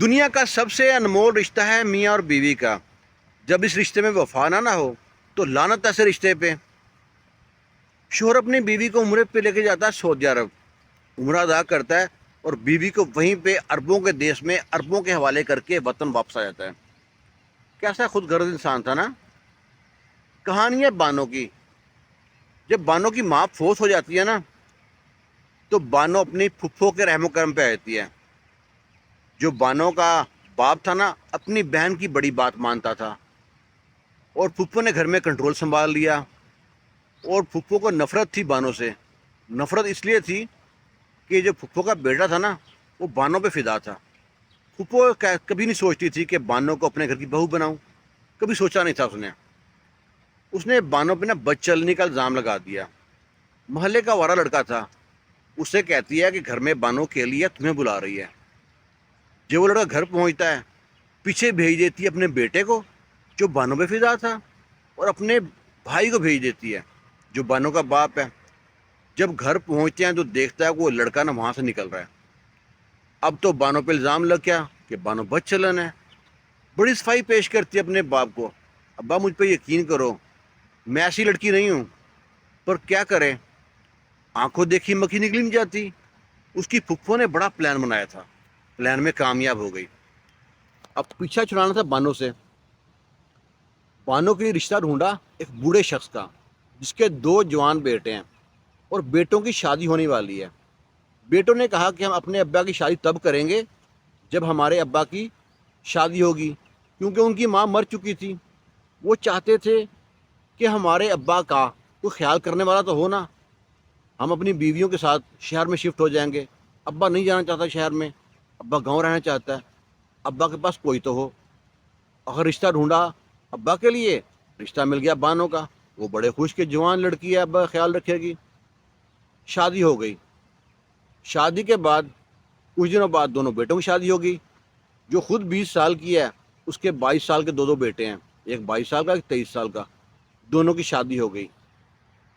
دنیا کا سب سے انمول رشتہ ہے میاں اور بیوی کا۔ جب اس رشتے میں وفا نہ ہو تو لعنت ایسے رشتے پہ۔ شوہر اپنی بیوی کو عمرے پہ لے کے جاتا ہے سعودی عرب، عمرہ ادا کرتا ہے اور بیوی کو وہیں پہ عربوں کے دیش میں عربوں کے حوالے کر کے وطن واپس آ جاتا ہے۔ کیسا خود غرض انسان تھا نا۔ کہانی ہے بانو کی۔ جب بانو کی ماں فوت ہو جاتی ہے نا تو بانو اپنی پھپھو کے رحم و کرم پہ آتی ہے۔ جو بانو کا باپ تھا نا اپنی بہن کی بڑی بات مانتا تھا، اور پھپھو نے گھر میں کنٹرول سنبھال لیا، اور پھپھو کو نفرت تھی بانو سے۔ نفرت اس لیے تھی کہ جو پھپھو کا بیٹا تھا نا وہ بانو پہ فدا تھا۔ پھپھو کبھی نہیں سوچتی تھی کہ بانو کو اپنے گھر کی بہو بناؤں، کبھی سوچا نہیں تھا اس نے بانو پہ نا بد چلنی کا الزام لگا دیا۔ محلے کا وارا لڑکا تھا، اسے کہتی ہے کہ گھر میں بانو کے لیے تمہیں بلا رہی ہے۔ جب وہ لڑکا گھر پہنچتا ہے پیچھے بھیج دیتی ہے اپنے بیٹے کو جو بانو پہ فدا تھا، اور اپنے بھائی کو بھیج دیتی ہے جو بانو کا باپ ہے۔ جب گھر پہنچتے ہیں تو دیکھتا ہے کہ وہ لڑکا نا وہاں سے نکل رہا ہے۔ اب تو بانو پہ الزام لگ گیا کہ بانو بد چلن ہے۔ بڑی صفائی پیش کرتی ہے اپنے باپ کو، ابا مجھ پہ یقین کرو، میں ایسی لڑکی نہیں ہوں، پر کیا کرے، آنکھوں دیکھی مکھی نکلی نہیں جاتی۔ اس کی پھپھو نے بڑا پلان بنایا تھا، پلان میں کامیاب ہو گئی۔ اب پیچھا چھڑانا تھا بانو سے۔ بانو کے لیے رشتہ ڈھونڈا ایک بوڑھے شخص کا جس کے 2 جوان بیٹے ہیں اور بیٹوں کی شادی ہونے والی ہے۔ بیٹوں نے کہا کہ ہم اپنے ابا کی شادی تب کریں گے جب ہمارے ابا کی شادی ہوگی، کیونکہ ان کی ماں مر چکی تھی۔ وہ چاہتے تھے کہ ہمارے ابا کا کوئی خیال کرنے والا تو ہو نا، ہم اپنی بیویوں کے ساتھ شہر میں شفٹ ہو جائیں گے۔ ابا نہیں جانا چاہتا شہر میں، ابا گاؤں رہنا چاہتا ہے، ابا کے پاس کوئی تو ہو۔ اگر رشتہ ڈھونڈا ابا کے لیے، رشتہ مل گیا بانو کا، وہ بڑے خوش کہ جوان لڑکی ہے، ابا خیال رکھے گی۔ شادی ہو گئی۔ شادی کے بعد کچھ دنوں بعد دونوں بیٹوں کی شادی ہو گئی۔ جو خود 20 سال کی ہے اس کے 22 سال کے 2 بیٹے ہیں، ایک 22 سال کا ایک 23 سال کا، دونوں کی شادی ہو گئی۔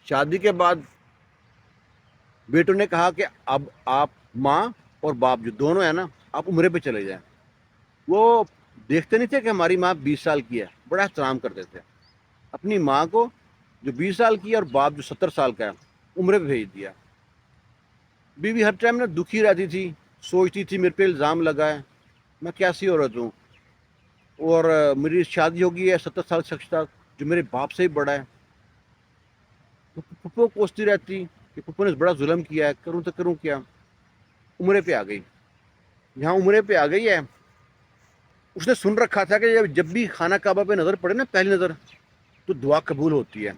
شادی کے بعد بیٹوں نے کہا کہ اب آپ ماں اور باپ جو دونوں ہیں نا آپ عمرے پہ چلے جائیں۔ وہ دیکھتے نہیں تھے کہ ہماری ماں 20 سال کی ہے، بڑا احترام کرتے تھے اپنی ماں کو جو 20 سال کی ہے، اور باپ جو 70 سال کا ہے عمرے پہ بھیج دیا۔ بیوی ہر ٹائم نا دکھی رہتی تھی، سوچتی تھی میرے پہ الزام لگا ہے، میں کیسی عورت ہوں، اور میری شادی ہوگی ہے 70 سال شخص تک جو میرے باپ سے ہی بڑا ہے۔ تو پھپھو کوستی رہتی کہ پھپھو نے بڑا ظلم کیا ہے، کروں تو کروں کیا۔ عمرے پہ آ گئی۔ یہاں عمرے پہ آ گئی ہے، اس نے سن رکھا تھا کہ جب بھی خانہ کعبہ پہ نظر پڑے نا پہلی نظر تو دعا قبول ہوتی ہے۔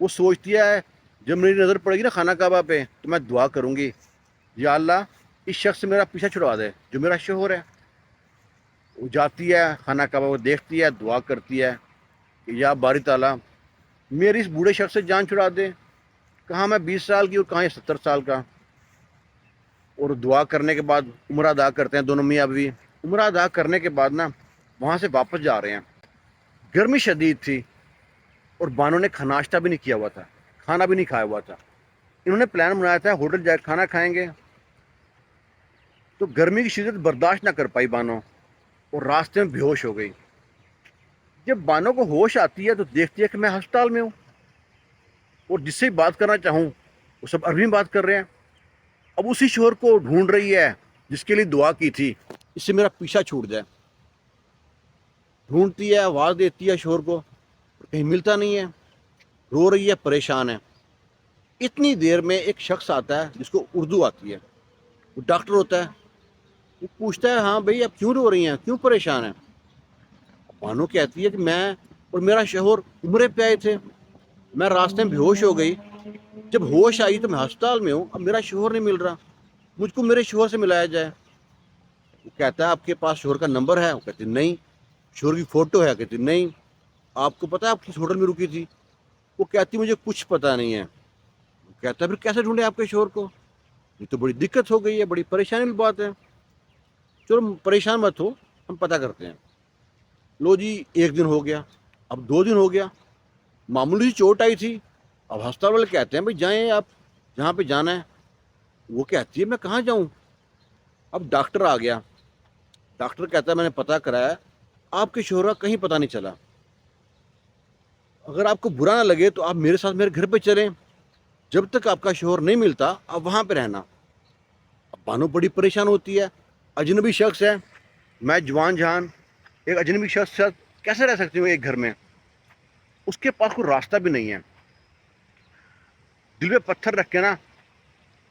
وہ سوچتی ہے جب میری نظر پڑے گی نا خانہ کعبہ پہ تو میں دعا کروں گی، یا اللہ اس شخص سے میرا پیچھا چھڑوا دے جو میرا شوہر ہے۔ وہ جاتی ہے خانہ کعبہ کو دیکھتی ہے، دعا کرتی ہے کہ یا باری تعالیٰ میری اس بوڑھے شخص سے جان چھڑا دے، کہاں میں 20 سال کی اور کہاں یہ 70 سال کا۔ اور دعا کرنے کے بعد عمرہ ادا کرتے ہیں دونوں میاں بیوی۔ عمرہ ادا کرنے کے بعد نا وہاں سے واپس جا رہے ہیں۔ گرمی شدید تھی اور بانو نے ناشتہ بھی نہیں کیا ہوا تھا، کھانا بھی نہیں کھایا ہوا تھا۔ انہوں نے پلان بنایا تھا ہوٹل جا کے کھانا کھائیں گے، تو گرمی کی شدت برداشت نہ کر پائی بانو اور راستے میں بے ہوش ہو گئی۔ جب بانو کو ہوش آتی ہے تو دیکھتی ہے کہ میں ہسپتال میں ہوں، اور جس سے بات کرنا چاہوں وہ سب عربی میں بات کر رہے ہیں۔ اب اسی شوہر کو ڈھونڈ رہی ہے جس کے لیے دعا کی تھی، اس سے میرا پیچھا چھوٹ جائے۔ ڈھونڈتی ہے، آواز دیتی ہے شوہر کو، کہیں ملتا نہیں ہے، رو رہی ہے، پریشان ہے۔ اتنی دیر میں ایک شخص آتا ہے جس کو اردو آتی ہے، وہ ڈاکٹر ہوتا ہے۔ وہ پوچھتا ہے ہاں بھائی اب کیوں رو رہی ہیں، کیوں پریشان ہیں؟ بانو کہتی ہے کہ میں اور میرا شوہر عمرے پہ آئے تھے، میں راستے میں بے ہوش ہو گئی، جب ہوش آئی تو میں ہسپتال میں ہوں، اب میرا شوہر نہیں مل رہا، مجھ کو میرے شوہر سے ملایا جائے۔ وہ کہتا ہے آپ کے پاس شوہر کا نمبر ہے؟ وہ کہتی نہیں۔ شوہر کی فوٹو ہے؟ کہتی نہیں۔ آپ کو پتا ہے آپ کس ہوٹل میں رکی تھی؟ وہ کہتی مجھے کچھ پتا نہیں ہے۔ وہ کہتا ہے پھر کیسے ڈھونڈے آپ کے شوہر کو؟ یہ تو بڑی دقت ہو گئی ہے، بڑی پریشانی کی بات ہے۔ چلو پریشان مت ہو، ہم پتہ کرتے ہیں۔ لو جی 1 دن ہو گیا، اب 2 دن ہو گیا، معمولی سی چوٹ آئی تھی۔ اب ہسپتال والے کہتے ہیں بھائی جائیں آپ جہاں پہ جانا ہے۔ وہ کہتی ہے میں کہاں جاؤں؟ اب ڈاکٹر آ گیا، ڈاکٹر کہتا ہے میں نے پتہ کرایا آپ کے شوہر کا کہیں پتہ نہیں چلا، اگر آپ کو برا نہ لگے تو آپ میرے ساتھ میرے گھر پہ چلیں، جب تک آپ کا شوہر نہیں ملتا آپ وہاں پہ رہنا۔ اب بانو بڑی پریشان ہوتی ہے، اجنبی شخص ہے، میں جوان جہان ایک اجنبی شخص کے ساتھ کیسے رہ سکتی ہوں ایک گھر میں؟ اس کے پاس کوئی راستہ بھی نہیں ہے، دل پہ پتھر رکھ کے نا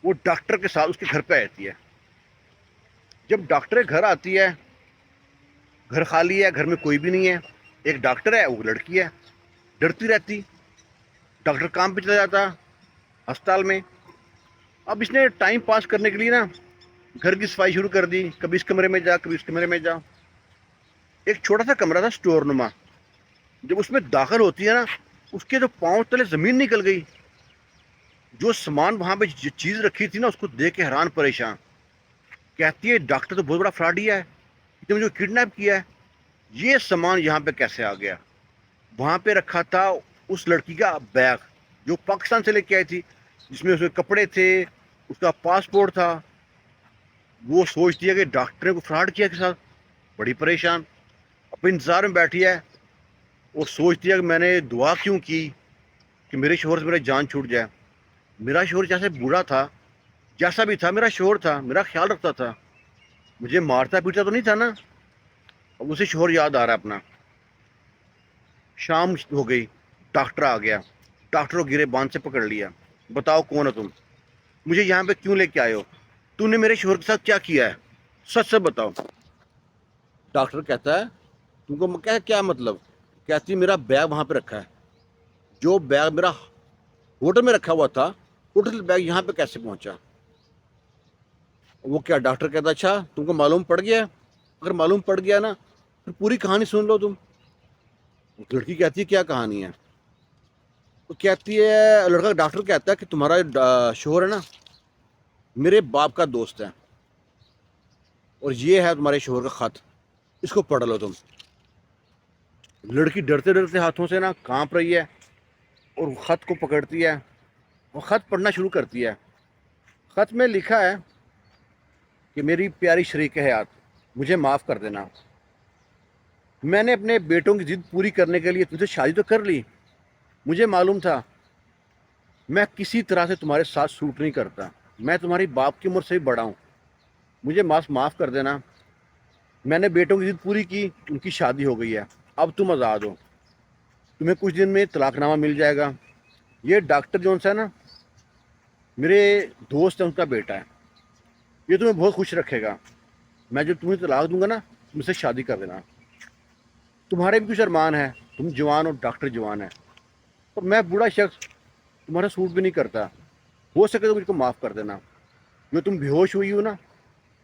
وہ ڈاکٹر کے ساتھ اس کے گھر پہ آتی ہے۔ جب ڈاکٹر کے گھر آتی ہے، گھر خالی ہے، گھر میں کوئی بھی نہیں ہے، ایک ڈاکٹر ہے، وہ لڑکی ہے، ڈرتی رہتی، ڈاکٹر کام پہ چلا جاتا ہسپتال میں۔ اب اس نے ٹائم پاس کرنے کے لیے نا گھر کی صفائی شروع کر دی، کبھی اس کمرے میں جا کبھی اس کمرے میں جا۔ ایک چھوٹا سا کمرہ تھا سٹور نما، جب اس میں داخل ہوتی ہے نا اس کے جو پاؤں تلے زمین نکل گئی، جو سامان وہاں پہ چیز رکھی تھی نا اس کو دیکھ کے حیران پریشان، کہتی ہے ڈاکٹر تو بہت بڑا فراڈی ہے، اس نے مجھے کڈنیپ کیا ہے، یہ سامان یہاں پہ کیسے آ گیا؟ وہاں پہ رکھا تھا اس لڑکی کا بیگ جو پاکستان سے لے کے آئی تھی، جس میں اس کے کپڑے تھے، اس کا پاسپورٹ تھا۔ وہ سوچتی ہے کہ ڈاکٹر نے کو فراڈ کیا کے ساتھ، بڑی پریشان، اپنے انتظار میں بیٹھی ہے، اور سوچتی ہے کہ میں نے دعا کیوں کی کہ میرے شوہر سے میرا جان چھوٹ جائے۔ میرا شوہر جیسے بوڑھا تھا، جیسا بھی تھا، میرا شوہر تھا، میرا خیال رکھتا تھا، مجھے مارتا پیٹتا تو نہیں تھا نا۔ اب اسے شوہر یاد آ رہا ہے اپنا۔ شام ہو گئی، ڈاکٹر آ گیا، ڈاکٹر کو گرے باندھ سے پکڑ لیا، بتاؤ کون ہو تم، مجھے یہاں پہ کیوں لے کے آئے ہو، تم نے میرے شوہر کے ساتھ کیا کیا ہے، سچ سچ بتاؤ۔ ڈاکٹر کہتا ہے تم کو کیا مطلب؟ کہتی میرا بیگ وہاں پہ رکھا ہے، جو بیگ میرا ہوٹل میں رکھا ہوا تھا، ہوٹل بیگ یہاں پہ کیسے پہنچا؟ وہ کیا ڈاکٹر کہتا اچھا تم کو معلوم پڑ گیا؟ اگر معلوم پڑ گیا نا پھر پوری کہانی سن لو تم۔ لڑکی کہتی ہے کیا کہانی ہے؟ تو کہتی ہے، لڑکا ڈاکٹر کہتا ہے کہ تمہارا شوہر ہے نا میرے باپ کا دوست ہے، اور یہ ہے تمہارے شوہر کا خط، اس کو پڑھ لو تم۔ لڑکی ڈرتے ڈرتے ہاتھوں سے نا کانپ رہی ہے، اور خط کو پکڑتی ہے، وہ خط پڑھنا شروع کرتی ہے۔ خط میں لکھا ہے کہ میری پیاری شریک حیات، مجھے معاف کر دینا، میں نے اپنے بیٹوں کی ضد پوری کرنے کے لیے تم سے شادی تو کر لی، مجھے معلوم تھا میں کسی طرح سے تمہارے ساتھ سوٹ نہیں کرتا، میں تمہاری باپ کی عمر سے بھی بڑا ہوں، مجھے معاف کر دینا، میں نے بیٹوں کی ضد پوری کی، ان کی شادی ہو گئی ہے، اب تم آزاد ہو، تمہیں کچھ دن میں طلاق نامہ مل جائے گا۔ یہ ڈاکٹر جونس ہے نا میرے دوست ہے، ان کا بیٹا ہے، یہ تمہیں بہت خوش رکھے گا، میں جو تمہیں طلاق دوں گا نا تم سے شادی کر دینا، تمہارے بھی کچھ ارمان ہے، تم جوان ہو، ڈاکٹر جوان ہے، اور میں بوڑھا شخص تمہارا سوٹ بھی نہیں کرتا، ہو سکے تو مجھ کو معاف کر دینا۔ جو تم بے ہوش ہوئی ہو نا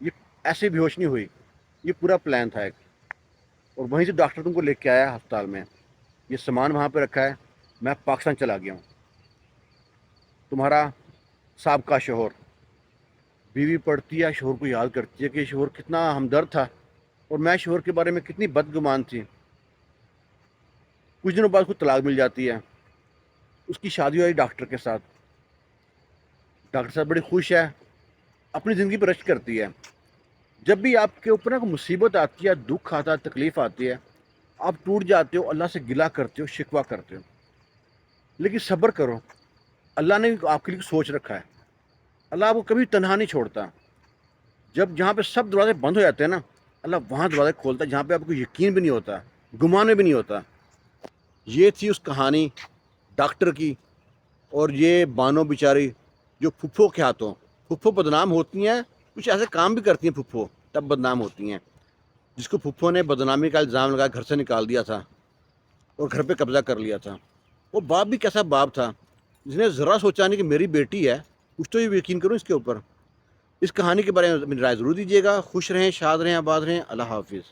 یہ ایسے بے ہوش نہیں ہوئی، یہ پورا پلان تھا ایک، اور وہیں سے ڈاکٹر تم کو لے کے آیا ہسپتال میں، یہ سامان وہاں پہ رکھا ہے، میں پاکستان چلا گیا ہوں۔ تمہارا سابقہ شوہر، بیوی پڑھتی ہے شوہر کو یاد کرتی ہے کہ شوہر کتنا ہمدرد تھا، اور میں شوہر کے بارے میں کتنی بدگمان تھی۔ کچھ دنوں بعد اس کو طلاق مل جاتی ہے، اس کی شادی ہوئی ڈاکٹر کے ساتھ، ڈاکٹر صاحب بڑی خوش ہے، اپنی زندگی پر رشک کرتی ہے۔ جب بھی آپ کے اوپر نا کوئی مصیبت آتی ہے، دکھ آتا ہے، تکلیف آتی ہے، آپ ٹوٹ جاتے ہو، اللہ سے گلہ کرتے ہو، شکوہ کرتے ہو، لیکن صبر کرو، اللہ نے آپ کے لیے سوچ رکھا ہے، اللہ آپ کو کبھی تنہا نہیں چھوڑتا۔ جہاں پہ سب دروازے بند ہو جاتے ہیں نا اللہ وہاں دروازے کھولتا ہے جہاں پہ آپ کو یقین بھی نہیں ہوتا، گمان میں بھی نہیں ہوتا۔ یہ تھی اس کہانی ڈاکٹر کی، اور یہ بانو بیچاری جو پھپھو کے ہاتھوں، پھپھو بدنام ہوتی ہیں، کچھ ایسے کام بھی کرتی ہیں پھپھو، تب بدنام ہوتی ہیں، جس کو پھپھو نے بدنامی کا الزام لگا گھر سے نکال دیا تھا اور گھر پہ قبضہ کر لیا تھا۔ وہ باپ بھی کیسا باپ تھا جس نے ذرا سوچا نہیں کہ میری بیٹی ہے، کچھ تو یہ یقین کروں اس کے اوپر۔ اس کہانی کے بارے میں اپنی رائے ضرور دیجیے گا۔ خوش رہیں، شاد رہیں، آباد رہیں۔ اللہ حافظ۔